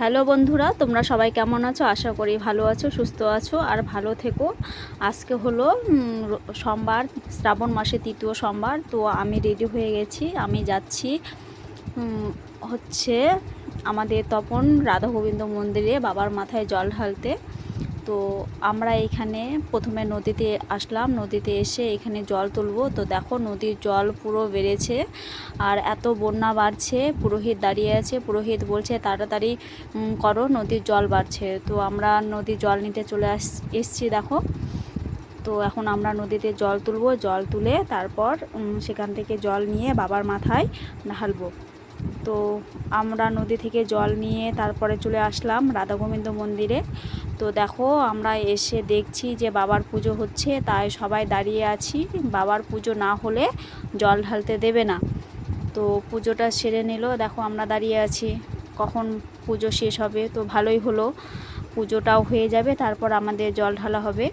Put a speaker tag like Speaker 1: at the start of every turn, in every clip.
Speaker 1: Hello বন্ধুরা, তোমরা সবাই কেমন আছো? আশা করি ভালো আছো, সুস্থ আছো আর ভালো থেকো। আজকে হলো সোমবার, শ্রাবণ মাসে তৃতীয় সোমবার। তো আমি রেডি হয়ে গেছি, আমি যাচ্ছি হচ্ছে আমাদের তপন রাধা গোবিন্দ মন্দিরে বাবার মাথায় জল ঢালতে। তো আমরা এখানে প্রথমে নদীতে আসলাম, নদীতে এসে এখানে জল তুলবো। তো দেখো নদীর জল পুরো বেড়েছে আর এত বন্যা বাড়ছে। পুরোহিত দাঁড়িয়ে আছে, পুরোহিত বলছে তাড়াতাড়ি করো, নদীর জল বাড়ছে। তো আমরা নদীর জল নিতে চলে এসছি দেখো। তো এখন আমরা নদীতে জল তুলবো, জল তুলে তারপর সেখান থেকে জল নিয়ে বাবার মাথায় ঢালবো। তো আমরা নদী থেকে জল নিয়ে তারপরে চলে আসলাম রাধা গোবিন্দ মন্দিরে। তো দেখো আমরা এসে দেখছি যে বাবার পুজো হচ্ছে, তাই সবাই দাঁড়িয়ে আছি। বাবার পুজো না হলে জল ঢালতে দেবে না। তো পুজোটা সেরে নিল, দেখো আমরা দাঁড়িয়ে আছি কখন পুজো শেষ হবে। তো ভালোই হলো, পুজোটাও হয়ে যাবে, তারপর আমাদের জল ঢালা হবে।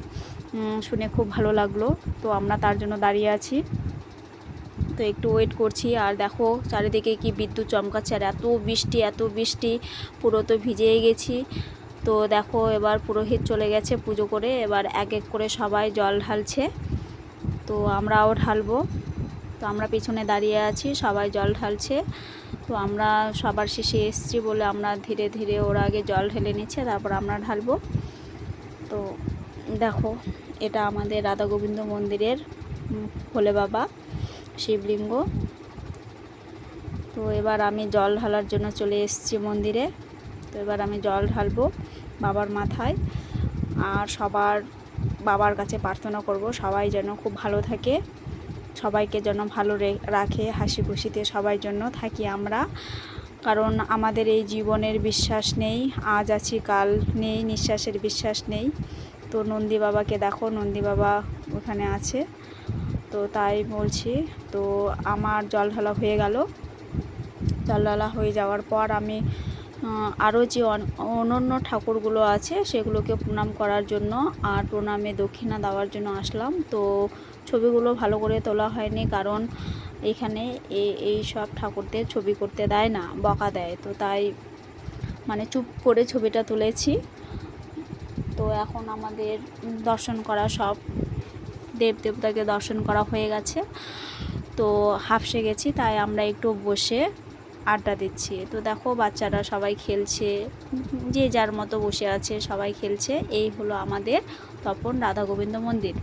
Speaker 1: শুনে খুব ভালো লাগলো। তো আমরা তার জন্য দাঁড়িয়ে আছি, তো একটু ওয়েট করছি। আর দেখো চারিদিকে কি বিদ্যুৎ চমকাচ্ছে আর এত বৃষ্টি, এত বৃষ্টি, পুরো তো ভিজেই গেছি। তো দেখো এবার পুরোহিত চলে গেছে পুজো করে, এবার এক এক করে সবাই জল ঢালছে। তো আমরাও ঢালবো। তো আমরা পিছনে দাঁড়িয়ে আছি, সবাই জল ঢালছে। তো আমরা সবার শেষে এসছি বলে আমরা ধীরে ধীরে ওরা আগে জল ঢেলে নিচ্ছে, তারপর আমরা ঢালবো। তো দেখো এটা আমাদের রাধা গোবিন্দ মন্দিরের ভোলে বাবা শিবলিঙ্গ। তো এবার আমি জল ঢালার জন্য চলে এসেছি মন্দিরে। তো এবার আমি জল ঢালবো বাবার মাথায়। আর বাবার কাছে প্রার্থনা করব সবাই যেন খুব ভালো থাকে, সবাইকে যেন ভালো রাখে, হাসি খুশিতে সবাই জন্য থাকি আমরা। কারণ আমাদের এই জীবনের বিশ্বাস নেই, আজ আছি কাল নেই, নিঃশ্বাসের বিশ্বাস নেই। তো নন্দী বাবাকে দেখো, নন্দী বাবা ওখানে আছে। তো তাই বলছি। তো আমার জল ঢালা হয়ে গেল। জল ঢালা হয়ে যাওয়ার পর আমি আরও যে অন্যান্য ঠাকুরগুলো আছে সেগুলোকে প্রণাম করার জন্য আর প্রণামে দক্ষিণা দেওয়ার জন্য আসলাম। তো ছবিগুলো ভালো করে তোলা হয়নি, কারণ এখানে এই সব ঠাকুরদের ছবি করতে দেয় না, বকা দেয়। তো তাই মানে চুপ করে ছবিটা তুলেছি। তো এখন আমাদের দর্শন করা, সব দেবতাকে দর্শন করা হয়ে গেছে। তো হাঁপসে গেছি, তাই আমরা একটু বসে আড্ডা দিচ্ছি। তো দেখো বাচ্চারা সবাই খেলছে, যে যার মতো বসে আছে, সবাই খেলছে। এই হলো আমাদের তপন রাধা গোবিন্দ মন্দির।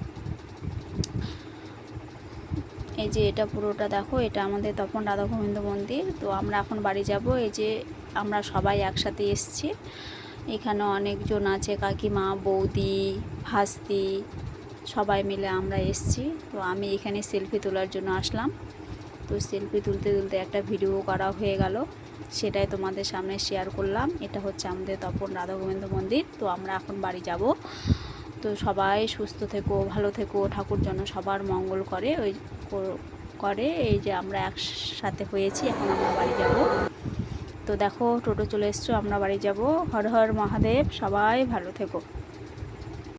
Speaker 1: এই যে এটা পুরোটা দেখো, এটা আমাদের তপন রাধা গোবিন্দ মন্দির। তো আমরা এখন বাড়ি যাব। এই যে আমরা সবাই একসাথে এসছি, এখানে অনেকজন আছে, কাকিমা, বৌদি, ভাস্তি, সবাই মিলে আমরা এসছি। তো আমি এখানে সেলফি তোলার জন্য আসলাম। তো সেলফি তুলতে তুলতে একটা ভিডিও করা হয়ে গেল, সেটাই তোমাদের সামনে শেয়ার করলাম। এটা হচ্ছে আমাদের তপন রাধা গোবিন্দ মন্দির। তো আমরা এখন বাড়ি যাব। তো সবাই সুস্থ থেকো, ভালো থেকো, ঠাকুর যেন সবার মঙ্গল করে এই যে আমরা একসাথে হয়েছি, এখন আমরা বাড়ি যাব। তো দেখো টোটো চলে এসছো, আমরা বাড়ি যাব। হর হর মহাদেব, সবাই ভালো থেকো।